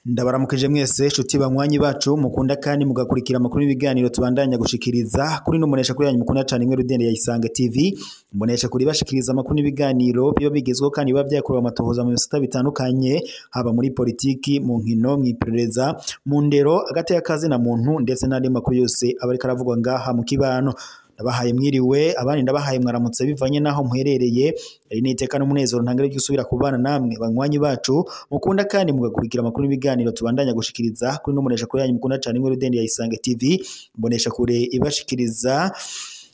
Ndabaramukije mwese shuti banywanyi bacu mukunda kandi mugakurikira amakuru n'ibiganiro tubandanya gushikiriza kuri numunesha kuri yanyu mukunda cyane imwe Rudende ya Isange TV munesha kuri bashikiriza amakuru n'ibiganiro biba bigezweho kandi biba byakorewe amatohoza mu bisata bitandukanye haba muri politiki mu nkino mwiperereza mu ndero agate y'akazi na muntu ndetse n'andi makuru yose abari karavugwa ngaha mu kibano. Ndabahaye mwiriwe abandi ndabahaye mwaramutse bivanye naho muherereye ari niteka n'umunezero ntangere gusubira kubana namwe banywanyi bacu mukunda kandi mugakurikira amakuru n'ibiganiro tubandanya gushikiriza kuri numunesha kuri yanyu mukunda cyane imwe Rudende ya Isange TV mbonesha kure ibashikiriza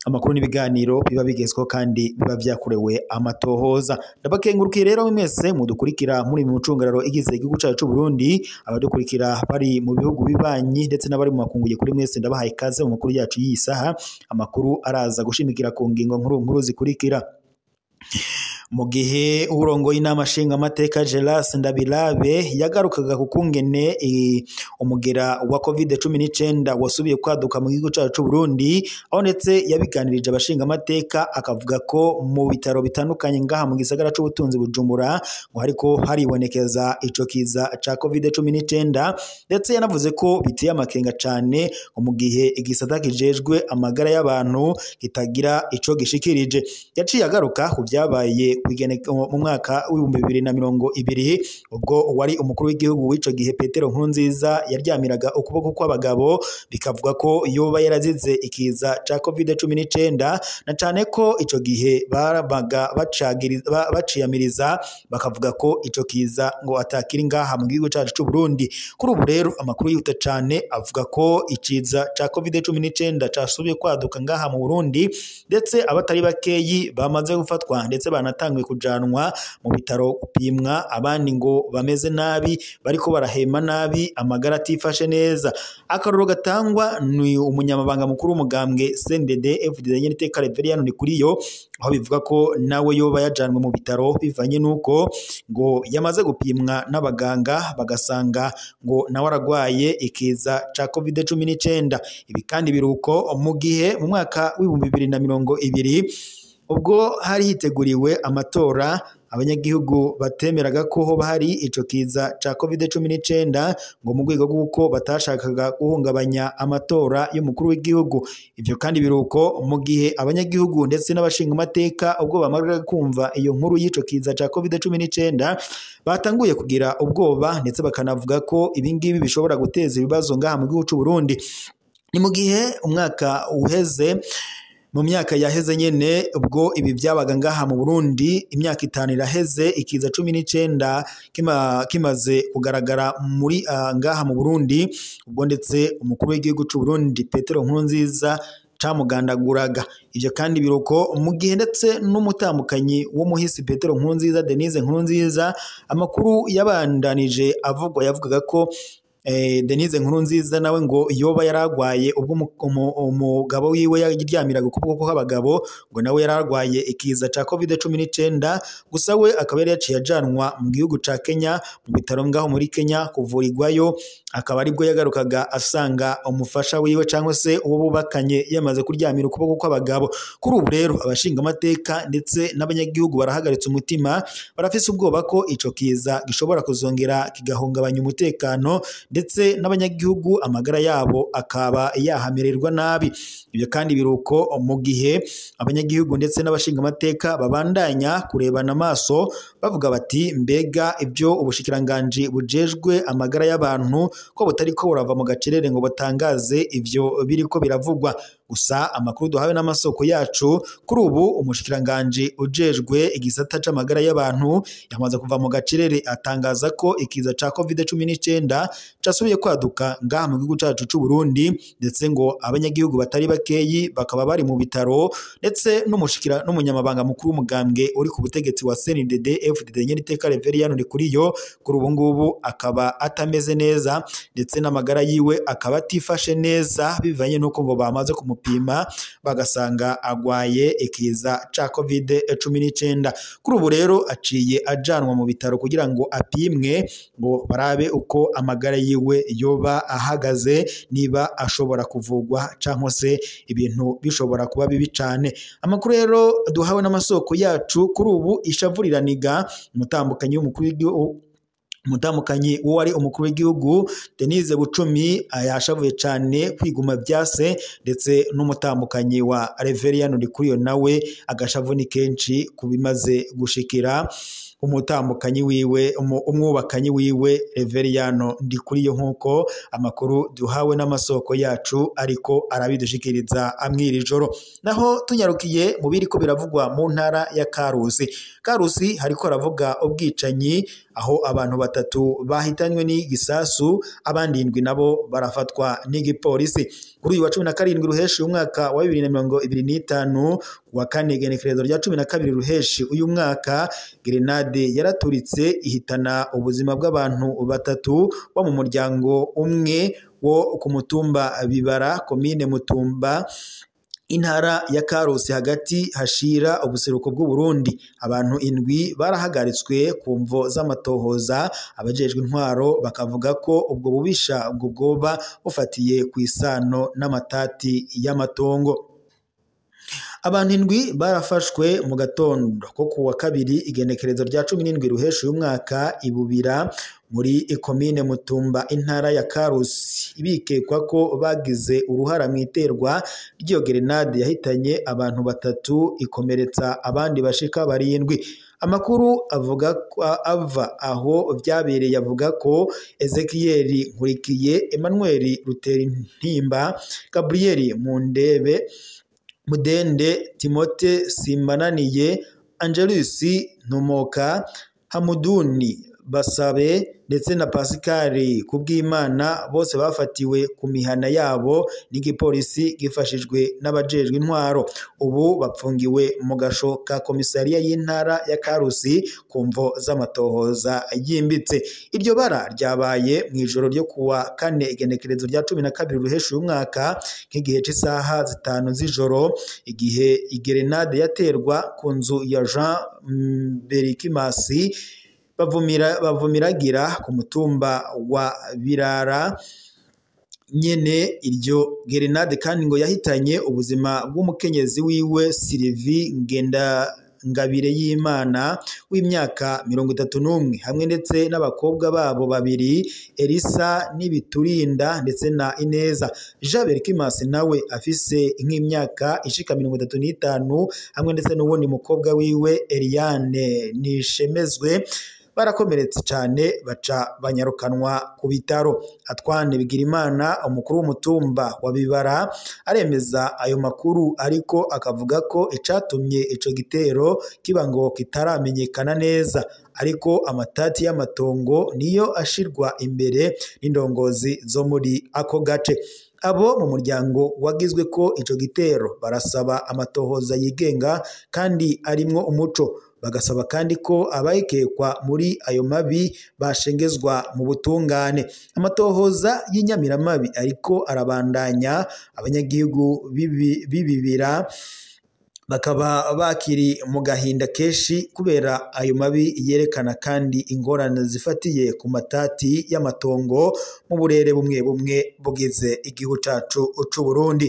amakuru n'ibiganiro biba bigezweho kandi biba byakorewe amatohoza. Ndabakengurukiye rero mwese mudukurikira muri mu mucungararo igize igihugu cyacu cy'u Burundi abadukurikira bari mu bihugu bibanyi ndetse n'abari mu makunguye kuri mwese ndabahaye kaze mu makuru yacu yisaha. Amakuru araza gushimikira ku ngingo nkuru zikurikira. Mu gihe urongo y'inama nshinga amateka Geras Ndabirabe yagarukaga kukungene umugera wa COVID-19 wasubiye kwaduka mu gihugu cyacu Burundi aho ndetse yabiganirije abashinga amateka akavuga ko mu bitaro bitandukanye ngaha mu gisagara c'ubutunzi Bujumbura ngo hariko haribonekeza ico kiza ca COVID-19 ndetse yanavuze ko biteye amakenga cyane mu gihe igisata kijejwe amagara y'abantu kitagira ico gishikirije. Yaciye agaruka ku byabaye mu mwaka w'2020 ubwo wari umukuru w'igihugu w'ico gihe Petero Nkurunziza yaryamiraga ukuboko kw'abagabo bikavuga ko yoba yarazize ikiza ca COVID-19 na cyane ko ico gihe barabaga baciyamiriza bakavuga ko ico kiza ngo atakiri ngaha mu gihugu cyacu cy'u Burundi. Kuri ubu rero amakuru yihuta cyane avuga ko ikiza ca COVID-19 casubiye kwaduka ngaha mu Burundi ndetse abatari bakeyi bamaze gufatwa ndetse banatangwe kujanwa mu bitaro kupimwa abandi ngo bameze nabi bariko barahema nabi amagara atifashe neza. Akaroro gatangwa ni umunyamabanga mukuru w'umugambwe CNDD FDD Nyeniteka Reverien Ndikuriyo aho bivuga ko nawe yoba yajanwe mu bitaro bivanye nuko ngo yamaze gupimwa n'abaganga bagasanga ngo nawe aragwaye ikiza ca COVID-19. Ibi kandi biruko mu gihe mu mwaka w'2020 ubwo hari hiteguriwe amatora abanyagihugu batemeraga ko hoba hari ico kiza ca COVID-19 ngo mu rwego rw'uko batashakaga guhungabanya amatora y'umukuru w'igihugu. Ivyo kandi biruko mu gihe abanyagihugu ndetse n'abashinga amateka ubwo bamaraga kumva iyo nkuru y'ico kiza ca COVID-19 batanguye kugira ubwoba ndetse bakanavuga ko ibingibi bishobora guteza ibibazo ngaha mu gihugu cy'u Burundi. Ni mu gihe umwaka uheze mu myaka yaheze nyene ubwo ibi byabaga ngaha mu Burundi imyaka 5 iraheze ikiza 19 kimaze kugaragara muri ngaha mu Burundi ubwo ndetse umukuru w'igihugu cy'u Burundi Petero Nkurunziza camugandaguraga. Ivyo kandi biruko mu gihe ndetse n'umutambukanyi w'umuhisi Petero Nkurunziza Denise Nkurunziza amakuru yabandanije yavugaga ko Denise Nkurunziza nawe ngo yoba yaragwaye ubwo umugabo wiwe yaryamiraga ukuboko kw'abagabo ngo nawe yaragwaye ikiza ca COVID-19 gusa we akaba yari yaciye ajanwa mu gihugu ca Kenya mu bitaro ngaho muri Kenya kuvurirwayo akaba aribwo yagarukaga asanga umufasha wiwe cyangwa se uwo bubakanye yamaze kuryamira ukuboko kw'abagabo. Kuri ubu rero abashinga amateka ndetse n'abanyagihugu barahagaritse umutima barafise ubwoba ko ico kiza gishobora kuzongera kigahungabanya umutekano ndetse n'abanyagihugu amagara yabo akaba yahamererwa nabi. Ibyo kandi biruko mu gihe abanyagihugu ndetse n'abashinga amateka babandanya kurebana amaso bavuga bati mbega ibyo ubushikiranganje bujejwe amagara y'abantu ko butariko burava mu gacerere ngo batangaze ivyo biriko biravugwa. Gusa amakuru duhawe n'amasoko yacu kuri ubu umushikiranganje ujejwe igisata c'amagara y'abantu yamaze kuva mu gacerere atangaza ko ikiza ca COVID-19 casubiye kwaduka ngaha mu gihugu cyacu cy'u Burundi ndetse ngo abanyagihugu batari bakeyi bakaba bari mu bitaro ndetse n'umunyamabanga mukuru w'umugambwe uri ku butegetsi wa CNDD FDD Nyeniteka Reverien Ndikuriyo kuri ubu ngubu akaba atameze neza ndetse n'amagara yiwe akaba atifashe neza bivanye nuko ngo bamaze kumupima bagasanga agwaye ikiza ca COVID-19. Kuri ubu rero aciye ajanwa mu bitaro kugira ngo apimwe ngo barabe uko amagara yiwe yoba ahagaze, niba ashobora kuvugwa cyangwa se ibintu bishobora kuba bibi cyane. Amakuru rero duhawe n'amasoko yacu kuri ubu ishavuriraniga umutambukanyi w'umukuru w'igihugu wari umukuru w'igihugu Denise Bucumi yashavuye cyane kwiguma byase, ndetse n'umutambukanyi wa Reverien Ndikuriyo nawe agashavu ni kenshi kubimaze gushikira umutambukanyi wiwe umwubakanyi wiwe Reverien Ndikuriyo, nkuko amakuru duhawe n'amasoko yacu ariko arabidushikiriza amwiri joro. Naho tunyarukiye mu biriko biravugwa mu ntara ya Karusi hariko haravuga ubwicanyi, aho abantu batatu bahitanywe n'igisasu, abandi 7 nabo barafatwa n'igipolisi. Kuri uyu wa 17 ruheshi umwaka wa 2025 wa kane genekerezo rya 12 ruheshi uyu mwaka, grenade yaraturitse ihitana ubuzima bw'abantu batatu bo mu muryango umwe wo ku mutumba Bibara, komine Mutumba, intara ya Karusi hagati hashira ubuseruko bw'u Burundi. Abantu 7 barahagaritswe ku mvo z'amatohoza, abajejwe intwaro bakavuga ko ubwo bubisha ubwo bwoba bufatiye ku isano n'amatati y'amatongo. Abantu 7 barafashwe mu gatondo ko kuwa kabiri igenekerezo rya 17 ruheshi uyu mwaka Ibubira muri komine Mutumba, intara ya Karusi, bikekwa ko bagize uruhara mu iterwa ry'iyo grenade yahitanye abantu batatu ikomeretsa abandi bashika 7. Amakuru avuga ko ava aho byabereye avuga ko Ezekiel Nkurikiye, Emmanuel Ruterintimba, Gabriel Mudende, Timote Simbananiye, Angelus Ntomoka, Hamuduni Basabe ndetse na Pascal Kubwimana, bose bafatiwe ku mihana yabo n'igipolisi gifashijwe n'abajejwe intwaro. Ubu bapfungiwe mu gasho ka komisariya y'intara ya Karusi ku mvo z'amatohoza yimbitse. Iryo bara ryabaye mu ijoro ryo kuwa kane igenekerezo rya 12 ruheshi uyu mwaka nk'igihe cy'isaha 5 z'ijoro, igihe igrenade yaterwa ku nzu ya Jean Berikimasi bavumiragira ku mutumba wa Birara nyene. Iryo grenade kandi ngo yahitanye ubuzima bw'umukenyezi wiwe Sylvie Ngabire y'Imana w'imyaka 31 hamwe ndetse n'abakobwa babo 2 Elisa Nibiturinda ndetse na Ineza. Jean Berikimasi nawe afise nk'imyaka ishika 35 hamwe ndetse n'uwundi mukobwa wiwe Eliane Nishemezwe barakomeretse cyane baca banyarukanwa ku bitaro. Atwane Bigirimana, umukuru w'umutumba wa Bibara, aremeza ayo makuru ariko akavuga ko icatumye ico gitero kiba ngo kitaramenyekana neza, ariko amatati y'amatongo niyo ashirwa imbere n'indongozi zo muri ako gace. Abo mu muryango wagizwe ko ico gitero barasaba amatohoza yigenga kandi arimwo umuco, bagasaba kandi ko abayikekwa muri ayo mabi bashengezwa mu butungane. Amatohoza y'inyamiramabi ariko arabandanya, abanyagihugu bibibira bakaba bakiri mu gahinda keshi kubera ayo mabi yerekana kandi ingorane zifatiye ku matati y'amatongo mu burere bumwe bumwe bugize igihugu cacu c'u Burundi.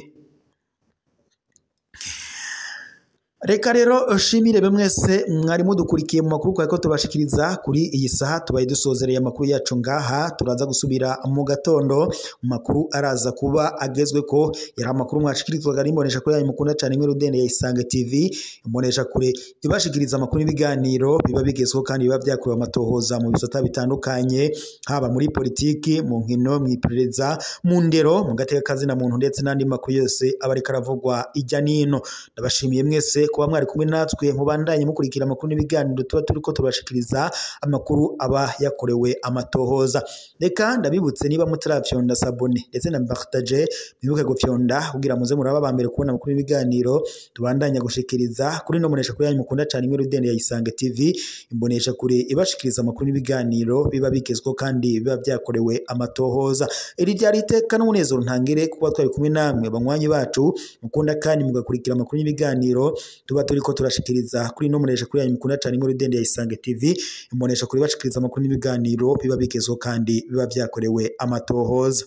Reka rero shimire bemwese mwari mudukurikiye mu makuru kwa ko tubashikiriza kuri iyi saha. Tubaye dusozereye amakuru yacu ngaha, turaza gusubira mu gatondo mu makuru araza kuba agezwe ko yari amakuru mwashikirizwaga n'imbonesha kuri yanyu mukunda cyane imwe Rudende ya Isange TV. Imbonesha kure ibashikiriza amakuru n'ibiganiro biba bigezweho kandi biba byakuwe amatohoza mu bisata bitandukanye, haba muri politiki, mu nkino, mu iperereza, mu ndero, mu gateka kazi na muntu ndetse n'andi makuru yose aba ari karavugwa ijya nino. Ndabashimiye mwese kuba mwari kumwe natwe mubandanye mukurikira amakuru n'ibiganiro tuba turiko turashikiriza amakuru aba yakorewe amatohoza. Reka ndabibutse niba mutarafyonda sabone ndetse na partage mwibuke gufyonda kugira muze muraba bambere kubona amakuru n'ibiganiro tubandanya gushikiriza kuri no munesha kuri yanyu mukunda cyane imwe Rudende ya Isange TV, imbonesha kuri ibashikiriza amakuru n'ibiganiro biba bigezweho kandi biba byakorewe amatohoza. Iri ryari iteka n'umunezero ntangire kuba twari kumwe namwe banywanyi bacu mukunda kandi mugakurikira amakuru n'ibiganiro tuba turiko turashikiriza kuri no munesha kuri yanyu mukunda cyane imwe Rudende ya Isange TV, imbonesha kuri bashikiriza amakuru n'ibiganiro biba bigezweho kandi biba byakorewe amatohoza.